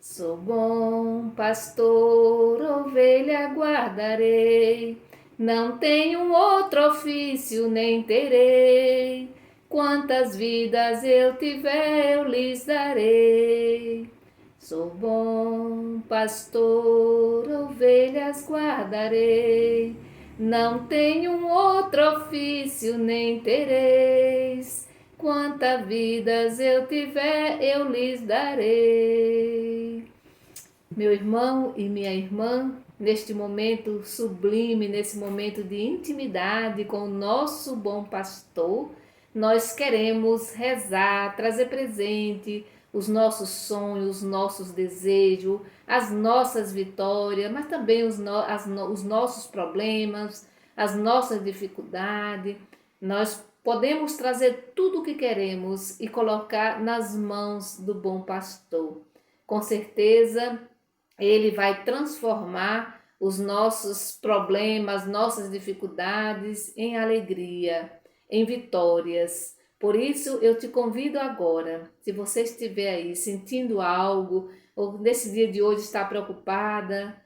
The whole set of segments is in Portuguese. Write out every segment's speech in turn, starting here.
Sou bom pastor, ovelha guardarei, não tenho outro ofício nem terei. Quantas vidas eu tiver, eu lhes darei. Sou bom pastor, ovelhas guardarei, não tenho outro ofício nem tereis. Quantas vidas eu tiver, eu lhes darei. Meu irmão e minha irmã, neste momento sublime, nesse momento de intimidade com o nosso bom pastor, nós queremos rezar, trazer presente os nossos sonhos, os nossos desejos, as nossas vitórias, mas também os nossos problemas, as nossas dificuldades. Nós podemos trazer tudo o que queremos e colocar nas mãos do bom pastor. Com certeza, ele vai transformar os nossos problemas, nossas dificuldades em alegria, em vitórias. Por isso eu te convido agora, se você estiver aí sentindo algo, ou nesse dia de hoje está preocupado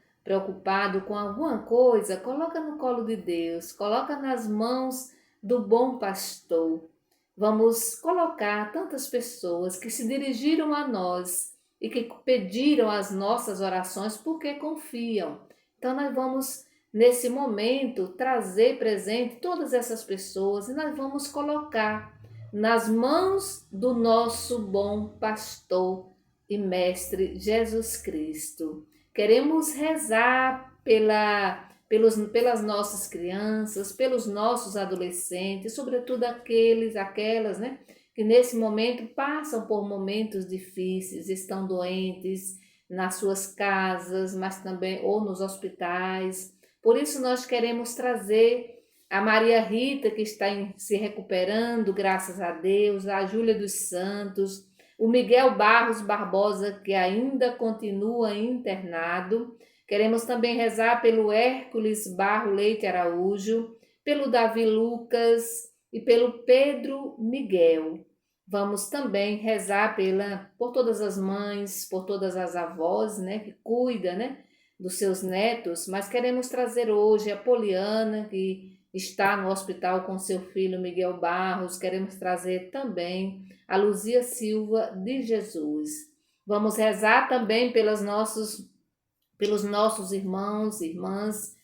com alguma coisa, coloca no colo de Deus, coloca nas mãos do bom pastor. Vamos colocar tantas pessoas que se dirigiram a nós e que pediram as nossas orações porque confiam. Então nós vamos nesse momento trazer presente todas essas pessoas e nós vamos colocar nas mãos do nosso bom pastor e mestre Jesus Cristo. Queremos rezar pelas nossas crianças, pelos nossos adolescentes, sobretudo aquelas, né, que nesse momento passam por momentos difíceis, estão doentes nas suas casas, mas também ou nos hospitais. Por isso nós queremos trazer a Maria Rita, que está se recuperando, graças a Deus, a Júlia dos Santos, o Miguel Barros Barbosa, que ainda continua internado. Queremos também rezar pelo Hércules Barro Leite Araújo, pelo Davi Lucas e pelo Pedro Miguel. Vamos também rezar por todas as mães, por todas as avós, né, que cuidam, né, dos seus netos, mas queremos trazer hoje a Poliana, que está no hospital com seu filho Miguel Barros, queremos trazer também a Luzia Silva de Jesus. Vamos rezar também pelos nossos irmãos e irmãs,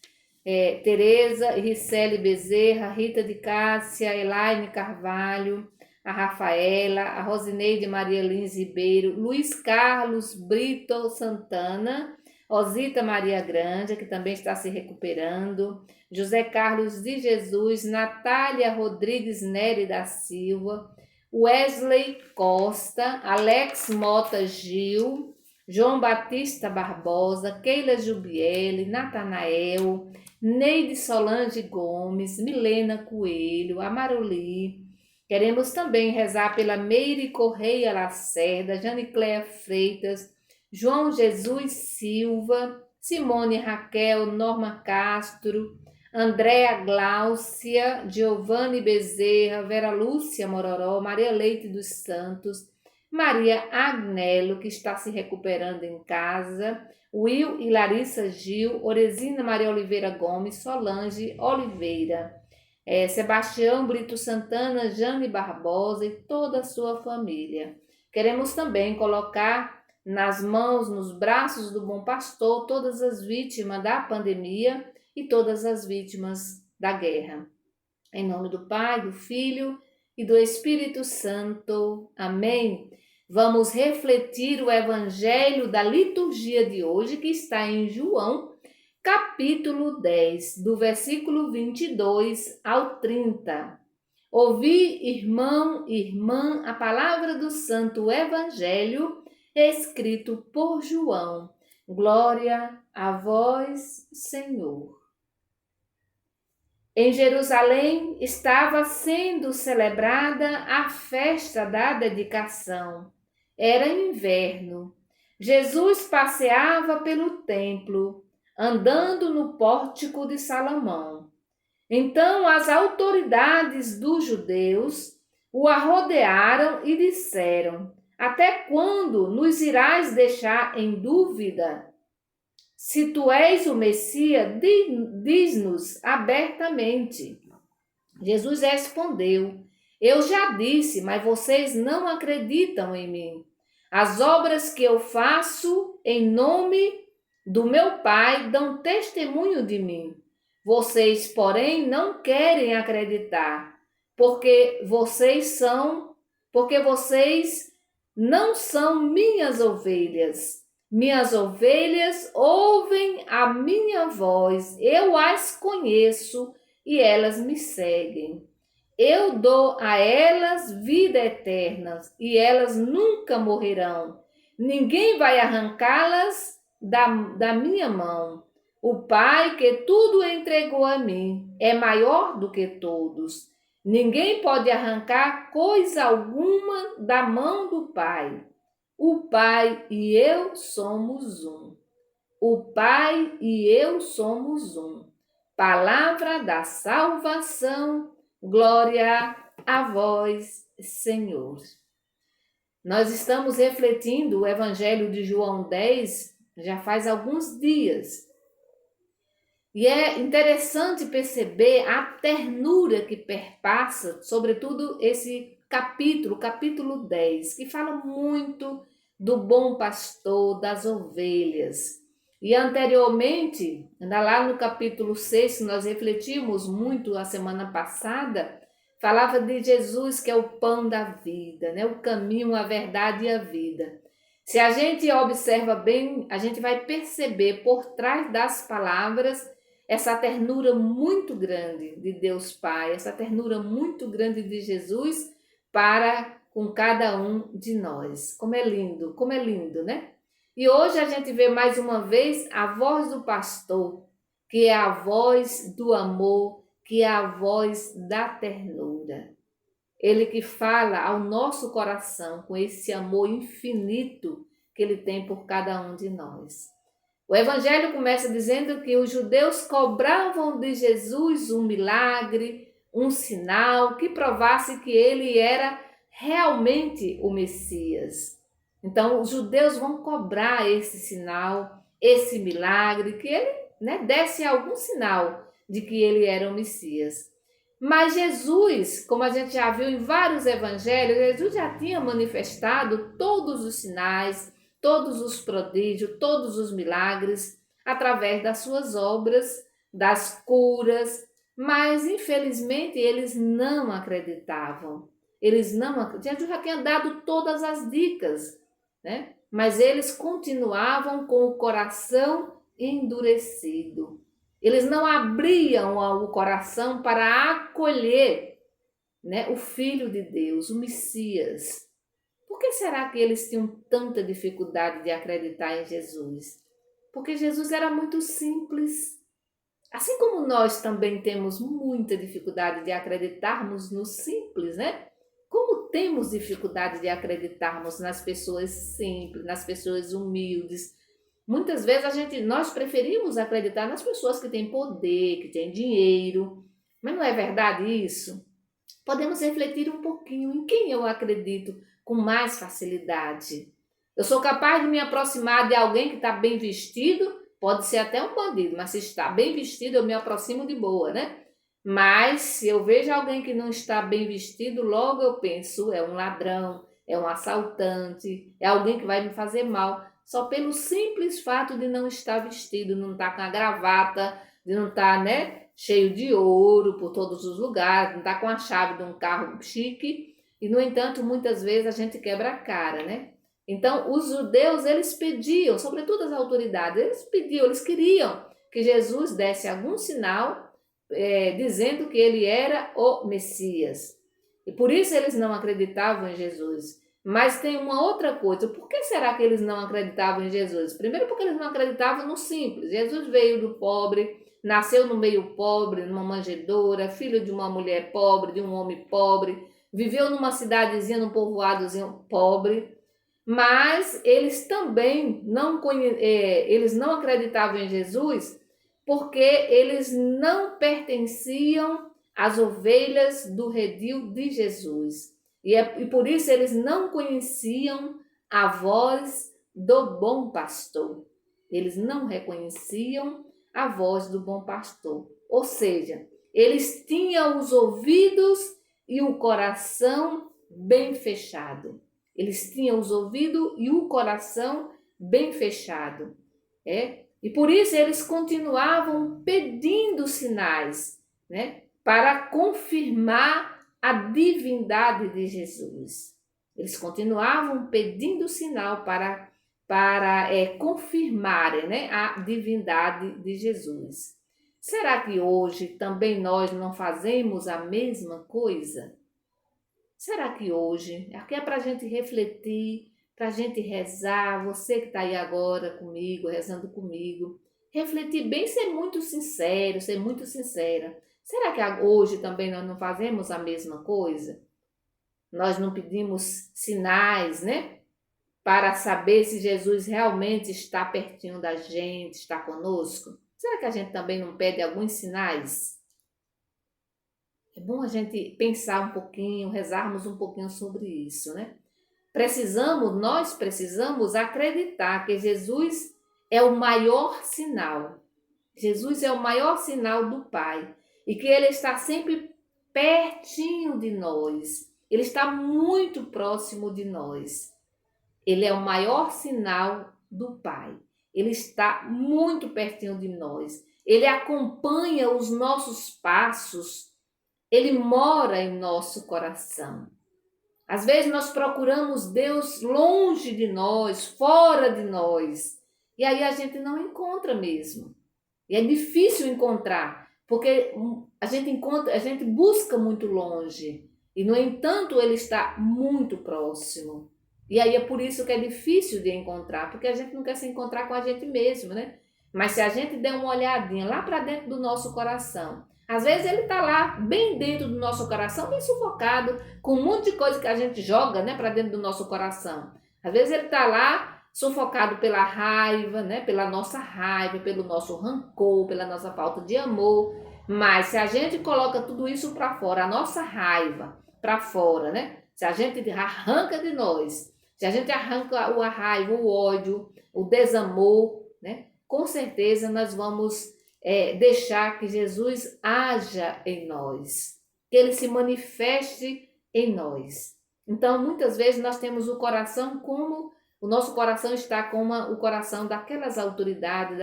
Tereza e Ricele Bezerra, Rita de Cássia, Elaine Carvalho, a Rafaela, a Rosineide Maria Lins Ribeiro, Luiz Carlos Brito Santana, Osita Maria Grande, que também está se recuperando, José Carlos de Jesus, Natália Rodrigues Nery da Silva, Wesley Costa, Alex Mota Gil, João Batista Barbosa, Keila Jubiele, Natanael, Neide Solange Gomes, Milena Coelho, Amaroli. Queremos também rezar pela Meire Correia Lacerda, Janicléia Freitas, João Jesus Silva, Simone Raquel, Norma Castro, Andréa Gláucia, Giovanni Bezerra, Vera Lúcia Mororó, Maria Leite dos Santos, Maria Agnello, que está se recuperando em casa, Will e Larissa Gil, Oresina Maria Oliveira Gomes, Solange Oliveira, Sebastião Brito Santana, Jane Barbosa e toda a sua família. Queremos também colocar nas mãos, nos braços do bom pastor, todas as vítimas da pandemia e todas as vítimas da guerra. Em nome do Pai, do Filho e do Espírito Santo. Amém. Vamos refletir o evangelho da liturgia de hoje, que está em João, capítulo 10, do versículo 22 ao 30. Ouvi, irmão e irmã, a palavra do santo evangelho escrito por João. Glória a vós, Senhor. Em Jerusalém estava sendo celebrada a festa da dedicação. Era inverno. Jesus passeava pelo templo, andando no pórtico de Salomão. Então as autoridades dos judeus o arrodearam e disseram: Até quando nos irás deixar em dúvida? Se tu és o Messias, diz-nos abertamente. Jesus respondeu: Eu já disse, mas vocês não acreditam em mim. As obras que eu faço em nome do meu Pai dão testemunho de mim. Vocês, porém, não querem acreditar, porque vocês não são minhas ovelhas. Minhas ovelhas ouvem a minha voz, eu as conheço e elas me seguem. Eu dou a elas vida eterna e elas nunca morrerão. Ninguém vai arrancá-las da minha mão. O Pai que tudo entregou a mim é maior do que todos. Ninguém pode arrancar coisa alguma da mão do Pai. O Pai e eu somos um. O Pai e eu somos um. Palavra da salvação, glória a vós, Senhor. Nós estamos refletindo o Evangelho de João 10 já faz alguns dias. E é interessante perceber a ternura que perpassa, sobretudo esse capítulo 10, que fala muito do bom pastor, das ovelhas. E anteriormente, ainda lá no capítulo 6, nós refletimos muito a semana passada, falava de Jesus que é o pão da vida, né? O caminho, a verdade e a vida. Se a gente observa bem, a gente vai perceber por trás das palavras essa ternura muito grande de Deus Pai, essa ternura muito grande de Jesus para com cada um de nós. Como é lindo, né? E hoje a gente vê mais uma vez a voz do pastor, que é a voz do amor, que é a voz da ternura. Ele que fala ao nosso coração com esse amor infinito que ele tem por cada um de nós. O Evangelho começa dizendo que os judeus cobravam de Jesus um milagre, um sinal que provasse que ele era realmente o Messias. Então, os judeus vão cobrar esse sinal, esse milagre, que ele desse algum sinal de que ele era o Messias. Mas Jesus, como a gente já viu em vários evangelhos, Jesus já tinha manifestado todos os sinais, todos os prodígios, todos os milagres, através das suas obras, das curas, mas infelizmente eles não acreditavam. Jesus já tinha dado todas as dicas, né? Mas eles continuavam com o coração endurecido. Eles não abriam o coração para acolher, né, o Filho de Deus, o Messias. Por que será que eles tinham tanta dificuldade de acreditar em Jesus? Porque Jesus era muito simples. Assim como nós também temos muita dificuldade de acreditarmos no simples, né? Como temos dificuldade de acreditarmos nas pessoas simples, nas pessoas humildes. Muitas vezes nós preferimos acreditar nas pessoas que têm poder, que têm dinheiro. Mas não é verdade isso? Podemos refletir um pouquinho em quem eu acredito com mais facilidade. Eu sou capaz de me aproximar de alguém que está bem vestido, pode ser até um bandido, mas se está bem vestido eu me aproximo de boa, né? Mas se eu vejo alguém que não está bem vestido, logo eu penso, é um ladrão, é um assaltante, é alguém que vai me fazer mal, só pelo simples fato de não estar vestido, não estar com a gravata, de não estar, cheio de ouro por todos os lugares, não estar com a chave de um carro chique. E, no entanto, muitas vezes a gente quebra a cara, né? Então, os judeus, eles pediam, sobretudo as autoridades, eles queriam que Jesus desse algum sinal dizendo que ele era o Messias. E por isso eles não acreditavam em Jesus. Mas tem uma outra coisa, por que será que eles não acreditavam em Jesus? Primeiro porque eles não acreditavam no simples. Jesus veio do pobre, nasceu no meio pobre, numa manjedoura, filho de uma mulher pobre, de um homem pobre, viveu numa cidadezinha, num povoadozinho pobre, mas eles também eles não acreditavam em Jesus porque eles não pertenciam às ovelhas do redil de Jesus. E por isso eles não conheciam a voz do bom pastor. Eles não reconheciam a voz do bom pastor. Ou seja, eles tinham os ouvidos e o coração bem fechado. Eles tinham os ouvidos e o coração bem fechado. E por isso eles continuavam pedindo sinais, para confirmar a divindade de Jesus. Eles continuavam pedindo sinal para confirmarem, a divindade de Jesus. Será que hoje também nós não fazemos a mesma coisa? Será que hoje, aqui é para a gente refletir, para a gente rezar, você que está aí agora comigo, rezando comigo, refletir bem, ser muito sincero, ser muito sincera. Será que hoje também nós não fazemos a mesma coisa? Nós não pedimos sinais, para saber se Jesus realmente está pertinho da gente, está conosco? Será que a gente também não pede alguns sinais? É bom a gente pensar um pouquinho, rezarmos um pouquinho sobre isso, nós precisamos acreditar que Jesus é o maior sinal. Jesus é o maior sinal do Pai e que Ele está sempre pertinho de nós. Ele está muito próximo de nós. Ele é o maior sinal do Pai. Ele está muito pertinho de nós. Ele acompanha os nossos passos. Ele mora em nosso coração. Às vezes nós procuramos Deus longe de nós, fora de nós. E aí a gente não encontra mesmo. E é difícil encontrar, porque a gente busca muito longe. E, no entanto, Ele está muito próximo. E aí é por isso que é difícil de encontrar, porque a gente não quer se encontrar com a gente mesmo, Mas se a gente der uma olhadinha lá para dentro do nosso coração, às vezes ele está lá, bem dentro do nosso coração, bem sufocado, com um monte de coisa que a gente joga, para dentro do nosso coração. Às vezes ele está lá, sufocado pela raiva, pela nossa raiva, pelo nosso rancor, pela nossa falta de amor. Mas se a gente coloca tudo isso para fora, a nossa raiva para fora, se a gente arranca de nós, se a gente arranca a raiva, o ódio, o desamor, com certeza nós vamos deixar que Jesus haja em nós, que Ele se manifeste em nós. Então, muitas vezes nós temos o coração como o nosso coração está como o coração daquelas autoridades,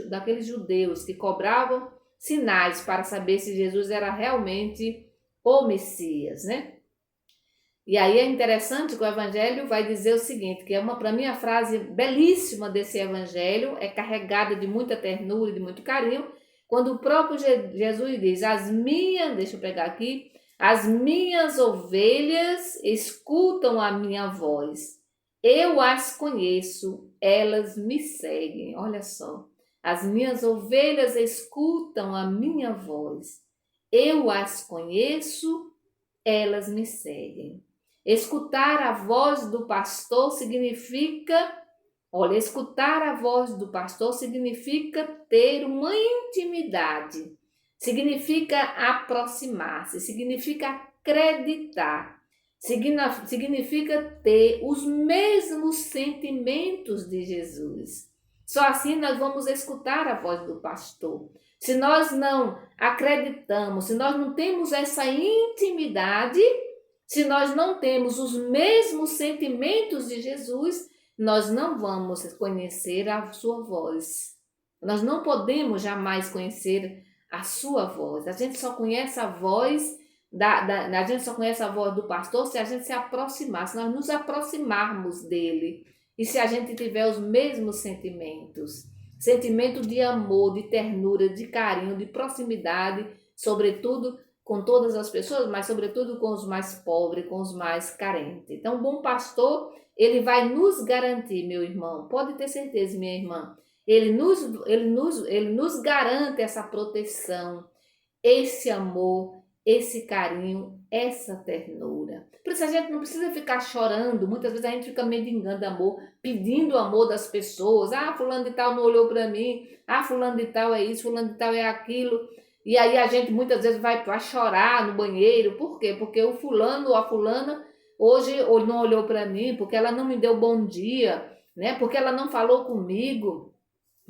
daqueles judeus que cobravam sinais para saber se Jesus era realmente o Messias, E aí é interessante que o Evangelho vai dizer o seguinte, que para mim a frase belíssima desse Evangelho, é carregada de muita ternura e de muito carinho, quando o próprio Jesus diz, deixa eu pegar aqui, as minhas ovelhas escutam a minha voz, eu as conheço, elas me seguem. Olha só, as minhas ovelhas escutam a minha voz, eu as conheço, elas me seguem. Escutar a voz do pastor escutar a voz do pastor significa ter uma intimidade, significa aproximar-se, significa acreditar, significa ter os mesmos sentimentos de Jesus. Só assim nós vamos escutar a voz do pastor. Se nós não acreditamos, se nós não temos essa intimidade, se nós não temos os mesmos sentimentos de Jesus, nós não vamos conhecer a sua voz. Nós não podemos jamais conhecer a sua voz. A gente só conhece a voz a gente só conhece a voz do pastor se a gente se aproximar, se nós nos aproximarmos dele e se a gente tiver os mesmos sentimentos. Sentimento de amor, de ternura, de carinho, de proximidade, sobretudo com todas as pessoas, mas sobretudo com os mais pobres, com os mais carentes. Então, o bom pastor, ele vai nos garantir, meu irmão, pode ter certeza, minha irmã, ele nos garante essa proteção, esse amor, esse carinho, essa ternura. Por isso a gente não precisa ficar chorando, muitas vezes a gente fica mendigando amor, pedindo o amor das pessoas. Fulano de tal não olhou para mim, fulano de tal é isso, fulano de tal é aquilo. E aí a gente muitas vezes vai chorar no banheiro. Por quê? Porque o fulano ou a fulana hoje não olhou para mim, porque ela não me deu bom dia, né? Porque ela não falou comigo,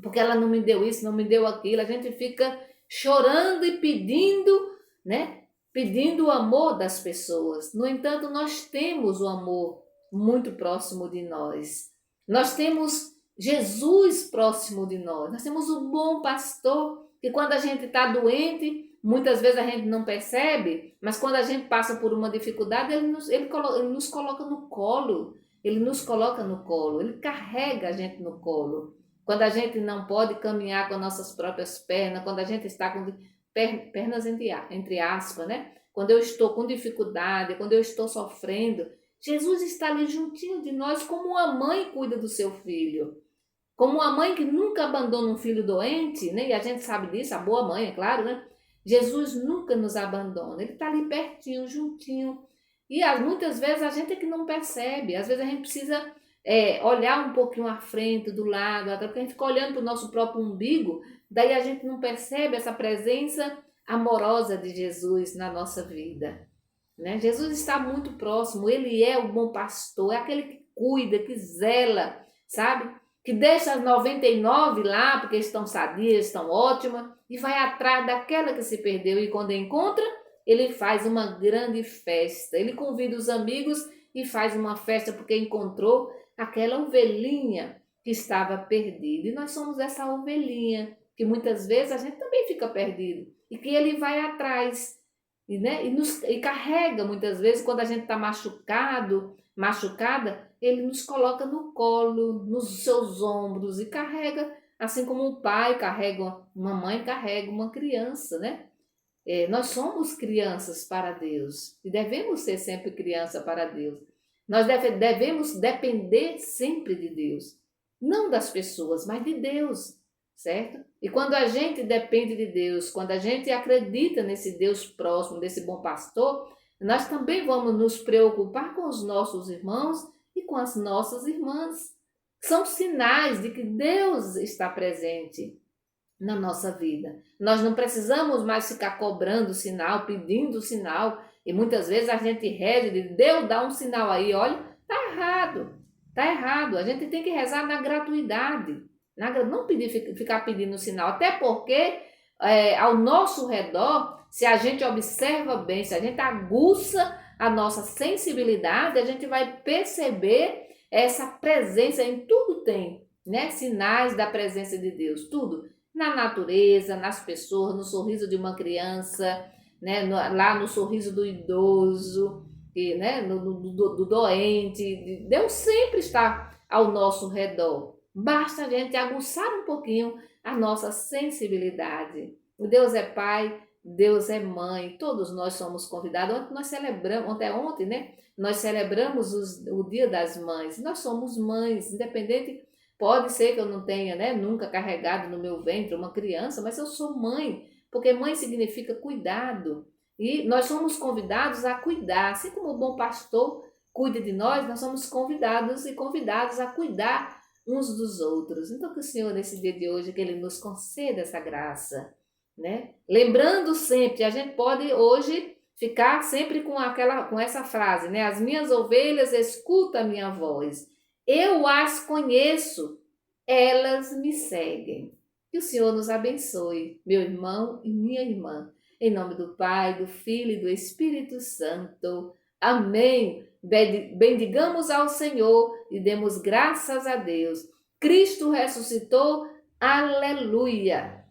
porque ela não me deu isso, não me deu aquilo. A gente fica chorando e pedindo, né? Pedindo o amor das pessoas. No entanto, nós temos o amor muito próximo de nós. Nós temos Jesus próximo de nós. Nós temos o bom pastor, que quando a gente está doente, muitas vezes a gente não percebe, mas quando a gente passa por uma dificuldade, ele nos coloca no colo. Ele nos coloca no colo, ele carrega a gente no colo. Quando a gente não pode caminhar com as nossas próprias pernas, quando a gente está com pernas entre aspas, né? Quando eu estou com dificuldade, quando eu estou sofrendo, Jesus está ali juntinho de nós, como uma mãe cuida do seu filho. Como uma mãe que nunca abandona um filho doente, né? E a gente sabe disso, a boa mãe, é claro, né? Jesus nunca nos abandona, ele está ali pertinho, juntinho. E muitas vezes a gente é que não percebe, às vezes a gente precisa olhar um pouquinho à frente, do lado, até porque a gente fica olhando para o nosso próprio umbigo, daí a gente não percebe essa presença amorosa de Jesus na nossa vida. Né? Jesus está muito próximo, ele é o bom pastor, é aquele que cuida, que zela, sabe? Que deixa as 99 lá, porque estão sadias, estão ótimas, e vai atrás daquela que se perdeu, e quando encontra, ele faz uma grande festa. Ele convida os amigos e faz uma festa porque encontrou aquela ovelhinha que estava perdida. E nós somos essa ovelhinha, que muitas vezes a gente também fica perdido, e que ele vai atrás, né? E carrega muitas vezes, quando a gente está machucada, ele nos coloca no colo, nos seus ombros, e carrega, assim como um pai carrega, uma mãe carrega uma criança, né? Nós somos crianças para Deus e devemos ser sempre criança para Deus. Nós devemos depender sempre de Deus, não das pessoas, mas de Deus, certo? E quando a gente depende de Deus, quando a gente acredita nesse Deus próximo, desse bom pastor, nós também vamos nos preocupar com os nossos irmãos e com as nossas irmãs. São sinais de que Deus está presente na nossa vida. Nós não precisamos mais ficar cobrando sinal, pedindo sinal, e muitas vezes a gente reza e diz: Deus, dá um sinal aí, olha, tá errado, tá errado. A gente tem que rezar na gratuidade, não ficar pedindo sinal, até porque ao nosso redor, se a gente observa bem, se a gente aguça a nossa sensibilidade, a gente vai perceber essa presença. Em tudo tem, né? Sinais da presença de Deus, tudo. Na natureza, nas pessoas, no sorriso de uma criança, né? Lá no sorriso do idoso, né? Do doente. Deus sempre está ao nosso redor. Basta a gente aguçar um pouquinho a nossa sensibilidade. Deus é Pai, Deus é Mãe, todos nós somos convidados. Ontem nós celebramos, ontem, né? Nós celebramos o Dia das Mães. Nós somos mães, independente. Pode ser que eu não tenha, né, nunca carregado no meu ventre uma criança, mas eu sou mãe, porque mãe significa cuidado. E nós somos convidados a cuidar, assim como o bom pastor cuida de nós somos convidados e convidados a cuidar uns dos outros. Então que o Senhor, nesse dia de hoje, que Ele nos conceda essa graça, né? Lembrando sempre, a gente pode hoje ficar sempre com essa frase, né? As minhas ovelhas escutam a minha voz. Eu as conheço, elas me seguem. Que o Senhor nos abençoe, meu irmão e minha irmã. Em nome do Pai, do Filho e do Espírito Santo. Amém. Bendigamos ao Senhor e demos graças a Deus. Cristo ressuscitou. Aleluia.